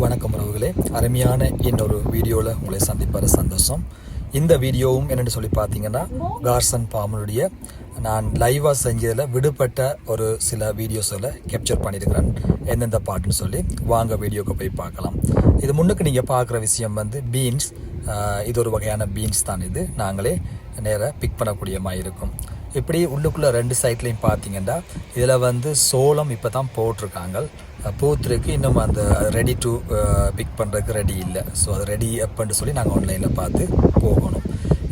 வணக்கம் உறவுகளே, அருமையான இன்னொரு வீடியோவில் உங்களை சந்திப்பார் சந்தோஷம். இந்த வீடியோவும் என்னென்னு சொல்லி பார்த்தீங்கன்னா, கார்சன் பாமனுடைய நான் லைவாக செஞ்சதில் விடுபட்ட ஒரு சில வீடியோஸில் கேப்சர் பண்ணியிருக்கிறேன். எந்தெந்த பாட்டுன்னு சொல்லி வாங்க வீடியோக்கு போய் பார்க்கலாம். இது முன்னுக்கு நீங்கள் பார்க்குற விஷயம் பீன்ஸ். இது ஒரு வகையான பீன்ஸ் தான். இது நாங்களே நேராக பிக் பண்ணக்கூடிய மாதிரி இருக்கும். இப்படி உள்ளுக்குள்ளே ரெண்டு சைட்லையும் பார்த்தீங்கன்னா இதில் சோளம் இப்போ தான் போட்டிருக்காங்க. பூத்துருக்கு, இன்னும் அந்த ரெடி டு பிக் பண்ணுறதுக்கு ரெடி இல்லை. ஸோ அது ரெடி எப்பன்னு சொல்லி நாங்கள் ஆன்லைனில் பார்த்து போகணும்.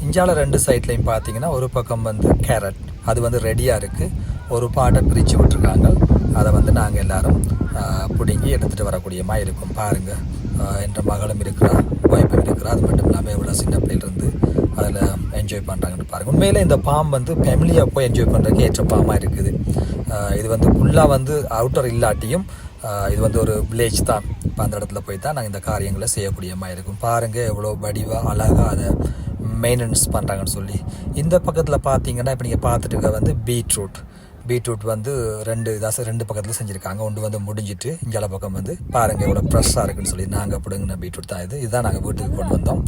இஞ்சால ரெண்டு சைட்லையும் பார்த்தீங்கன்னா ஒரு பக்கம் கேரட், அது ரெடியாக இருக்குது. ஒரு பாட்டை பிரித்து விட்டுருக்காங்க. அதை நாங்கள் எல்லோரும் பிடுங்கி எடுத்துகிட்டு வரக்கூடிய மாதிரி இருக்கும். பாருங்கள், என்ற மகளும் இருக்கிறா, ஒய்ஃபும் இருக்கிறா. அது மட்டும் இல்லாமல் எவ்வளோ சின்ன பிள்ளையிலிருந்து அதில் என்ஜாய் பண்ணுறாங்கன்னு பாருங்கள். உண்மையில் இந்த பாம் ஃபேமிலியாக போய் என்ஜாய் பண்ணுறதுக்கு ஏற்ற பாமாக இருக்குது. இது ஃபுல்லாக அவுட்டர் இல்லாட்டியும் இது ஒரு வில்லேஜ் தான். இப்போ அந்த இடத்துல போய் தான் நாங்கள் இந்த காரியங்களை செய்யக்கூடிய மாதிரி இருக்கும். பாருங்கள் எவ்வளோ வடிவாக அழகாக அதை மெயின்டெனன்ஸ் பண்ணுறாங்கன்னு சொல்லி. இந்த பக்கத்தில் பார்த்தீங்கன்னா இப்போ நீங்கள் பார்த்துட்டு இருக்க பீட்ரூட் ரெண்டு பக்கத்தில் செஞ்சுருக்காங்க. ஒன்று முடிஞ்சிட்டு இஞ்சால பக்கம் பாருங்கள் எவ்வளோ ஃப்ரெஷ்ஷாக இருக்குன்னு சொல்லி நாங்கள் பிடுங்கின பீட்ரூட் தான். இதுதான் நாங்கள் வீட்டுக்கு கொண்டு வந்தோம்.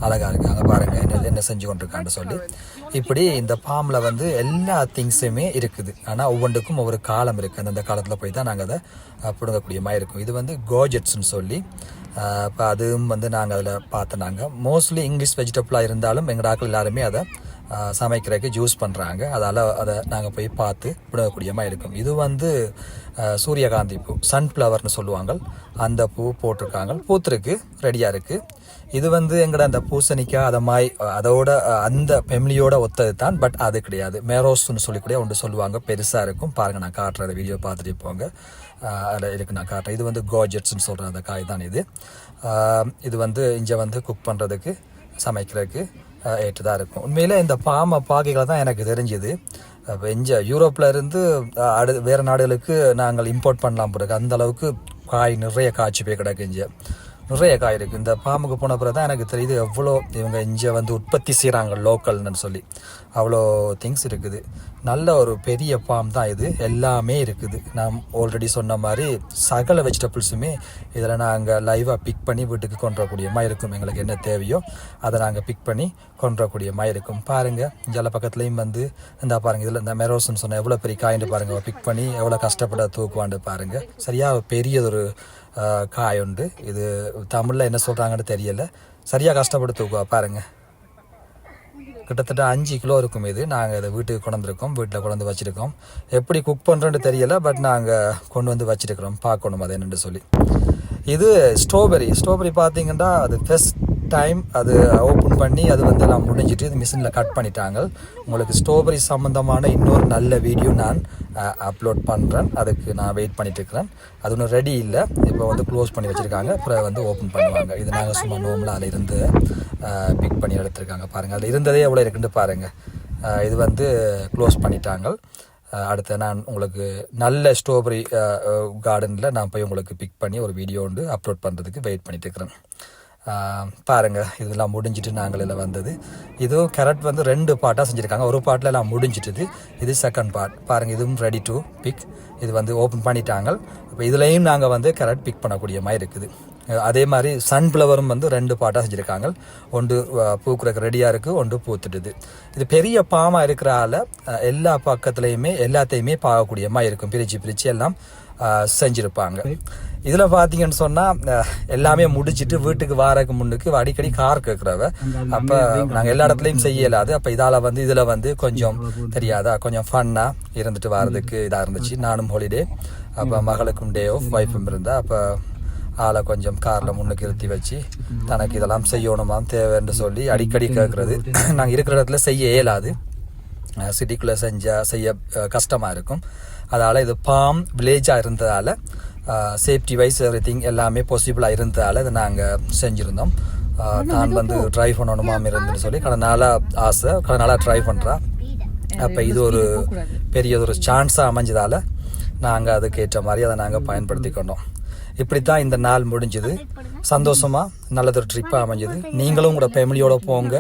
அழகாக இருக்காங்க பாருங்கள் என்ன செஞ்சு கொண்டிருக்கான்னு சொல்லி. இப்படி இந்த பாமில் எல்லா திங்ஸுமே இருக்குது. ஆனால் ஒவ்வொன்றுக்கும் ஒவ்வொரு காலம் இருக்குது. அந்த காலத்தில் போய் தான் நாங்கள் அதை பிடுங்கக்கூடிய மாதிரி இருக்கும். இது கோஜெட்ஸ்ன்னு சொல்லி இப்போ அதுவும் நாங்கள் அதில் பார்த்தோம். மோஸ்ட்லி இங்கிலீஷ் வெஜிடபிளாக இருந்தாலும் எங்கள் ஆட்கள் எல்லாருமே அதை சமைக்கிறதுக்கு ஜூஸ் பண்ணுறாங்க. அதால் அதை நாங்கள் போய் பார்த்து விடக்கூடிய மாதிரி இருக்கும். இது சூரியகாந்தி பூ, சன்ஃப்ளவர்னு சொல்லுவாங்க. அந்த பூ போட்டிருக்காங்க, பூத்துருக்கு, ரெடியாக இருக்குது. இது எங்கட அந்த பூசணிக்காய் அதோட அந்த ஃபெமிலியோட ஒத்தது தான். பட் அது கிடையாது. மேரோஸ்ன்னு சொல்லிக்கூடிய ஒன்று சொல்லுவாங்க, பெருசாக இருக்கும். பாருங்கள், நான் காட்டுறத வீடியோ பார்த்துட்டு போங்க. அதில் இருக்கு, நான் காட்டுறேன். இது கோஜெட்ஸ்ன்னு சொல்கிற அந்த காய் தான். இது இங்கே குக் பண்ணுறதுக்கு, சமைக்கிறதுக்கு ஏற்றுதான் இருக்கும். உண்மையிலே இந்த பாமை பாகைகளை தான் எனக்கு தெரிஞ்சுது. இப்போ இங்கே யூரோப்பில் இருந்து வேறு நாடுகளுக்கு நாங்கள் இம்போர்ட் பண்ணலாம் போகிறதுக்கு அந்த அளவுக்கு காய் நிறைய காய்ச்சி போய் கிடக்கு. இங்கே நிறைய காய் இருக்குது. இந்த பாம்புக்கு போன பிறகு தான் எனக்கு தெரியுது எவ்வளோ இவங்க இங்கே உற்பத்தி செய்கிறாங்க லோக்கல்னு சொல்லி. அவ்வளோ திங்ஸ் இருக்குது. நல்ல ஒரு பெரிய பாம் தான் இது. எல்லாமே இருக்குது. நான் ஆல்ரெடி சொன்ன மாதிரி சகல வெஜிடபிள்ஸுமே இதில் நாங்கள் லைவாக பிக் பண்ணி வீட்டுக்கு கொண்டு வரக்கூடிய மாதிரி இருக்கும். எங்களுக்கு என்ன தேவையோ அதை நாங்கள் பிக் பண்ணி கொண்டு வரக்கூடிய மாதிரி இருக்கும். பாருங்கள், இங்கே பக்கத்துலேயும் இந்த பாருங்கள், இதில் இந்த மெரோஸ்ன்னு சொன்னால் எவ்வளோ பெரிய காயின்னு பாருங்கள். பிக் பண்ணி எவ்வளோ கஷ்டப்பட தூக்குவாண்டு பாருங்கள். சரியாக பெரியதொரு காய் உண்டு. இது தமிழில் என்ன சொல்கிறாங்கன்னு தெரியலை. சரியாக கஷ்டப்பட்டு தூக்குவா பாருங்கள். கிட்டத்தட்ட 5 கிலோ இருக்கும். இது நாங்கள் இதை வீட்டுக்கு கொண்டு வந்திருக்கோம். வீட்டில் கொண்டு வச்சுருக்கோம். எப்படி குக் பண்ணுறோன்னு தெரியலை. பட் நாங்கள் கொண்டு வச்சுருக்கிறோம். பார்க்கணும் அது என்னென்னு சொல்லி. இது ஸ்ட்ராபெரி பார்த்தீங்கன்னா அது ஃபர்ஸ்ட் டைம் அது ஓப்பன் பண்ணி அது எல்லாம் முடிஞ்சிட்டு இது மிஷினில் கட் பண்ணிட்டாங்க. உங்களுக்கு ஸ்ட்ராபெரி சம்மந்தமான இன்னொரு நல்ல வீடியோ நான் அப்லோட் பண்ணுறேன். அதுக்கு நான் வெயிட் பண்ணிட்டு இருக்கிறேன். அது ஒன்றும் ரெடி இல்லை. இப்போ க்ளோஸ் பண்ணி வச்சுருக்காங்க. அப்புறம் ஓப்பன் பண்ணுவாங்க. இது நாங்கள் சும்மா நோம்பில் அதில் இருந்து பிக் பண்ணி எடுத்துருக்காங்க. பாருங்கள், அதில் இருந்ததே எவ்வளோ இருக்குன்னு பாருங்கள். இது க்ளோஸ் பண்ணிட்டாங்க. அடுத்து நான் உங்களுக்கு நல்ல ஸ்ட்ராபெரி கார்டனில் நான் போய் உங்களுக்கு பிக் பண்ணி ஒரு வீடியோ அப்லோட் பண்ணுறதுக்கு வெயிட் பண்ணிட்டு இருக்கிறேன். பாருங்கள், இதெல்லாம் முடிஞ்சிட்டு நாங்கள் எல்லாம் வந்தது. இதுவும் கேரட் 2 பார்ட்டாக செஞ்சுருக்காங்க. ஒரு பார்ட்டில் எல்லாம் முடிஞ்சிட்டுது. இது செகண்ட் பார்ட். பாருங்கள், இதுவும் ரெடி டு பிக். இது ஓப்பன் பண்ணிட்டாங்க. இப்போ இதுலேயும் நாங்கள் கேரட் பிக் பண்ணக்கூடிய மாதிரி இருக்குது. அதே மாதிரி சன்ஃப்ளவரும் 2 பார்ட்டாக செஞ்சுருக்காங்க. ஒன்று பூக்குறக்கு ரெடியாக இருக்குது, ஒன்று பூத்துட்டுது. இது பெரிய பாமாக இருக்கிறால எல்லா பக்கத்துலேயுமே எல்லாத்தையுமே பார்க்கக்கூடிய மாதிரி இருக்கும். பிரித்து எல்லாம் செஞ்சுருப்பாங்க. இதில் பார்த்தீங்கன்னு சொன்னால் எல்லாமே முடிச்சுட்டு வீட்டுக்கு வாரக்கு முன்னுக்கு அடிக்கடி கார் கேட்குறவ. அப்போ நாங்கள் எல்லா இடத்துலையும் செய்யலாது. அப்போ இதால் இதில் கொஞ்சம் தெரியாதா, கொஞ்சம் ஃபன்னாக இருந்துட்டு வர்றதுக்கு இதாக இருந்துச்சு. நானும் ஹாலிடே, அப்போ மகளுக்கும் டே ஆஃப், ஒய்ஃபும் இருந்தால் அப்போ ஆளை கொஞ்சம் காரில் முன்னுக்கு இருத்தி வச்சு தனக்கு இதெல்லாம் செய்யணுமாம் தேவைன்னு சொல்லி அடிக்கடி கேட்குறது. நாங்கள் இருக்கிற இடத்துல செய்ய இயலாது. சிட்டிக்குள்ளே செய்ய கஷ்டமாக இருக்கும். அதனால் இது பாம் வில்லேஜாக இருந்ததால் சேஃப்டி வைஸ் எவ்ரிதிங் எல்லாமே பாசிபிளாக இருந்ததால் இதை நாங்கள் செஞ்சுருந்தோம். தான் ட்ரை பண்ணணுமாம் இருந்துன்னு சொல்லி கடந்த நாளாக ட்ரை பண்ணுறா. அப்போ இது ஒரு பெரியதொரு சான்ஸாக அமைஞ்சதால் நாங்கள் அதுக்கேற்ற மாதிரி அதை நாங்கள் பயன்படுத்திக்கொண்டோம். இப்படி தான் இந்த நாள் முடிஞ்சுது. சந்தோஷமாக நல்லதொரு ட்ரிப்பாக அமைஞ்சது. நீங்களும் உங்களோட ஃபேமிலியோட போங்க,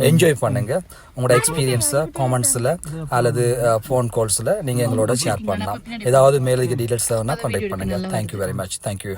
என்ஜாய் பண்ணுங்கள். உங்களோட எக்ஸ்பீரியன்ஸை காமெண்ட்ஸில் அல்லது ஃபோன் கால்ஸில் நீங்கள் எங்களோட ஷேர் பண்ணலாம். ஏதாவது மேலதிக டீட்டெயில்ஸ் வேணால் கான்டாக்ட் பண்ணுங்கள். Thank you very much. தேங்க்யூ.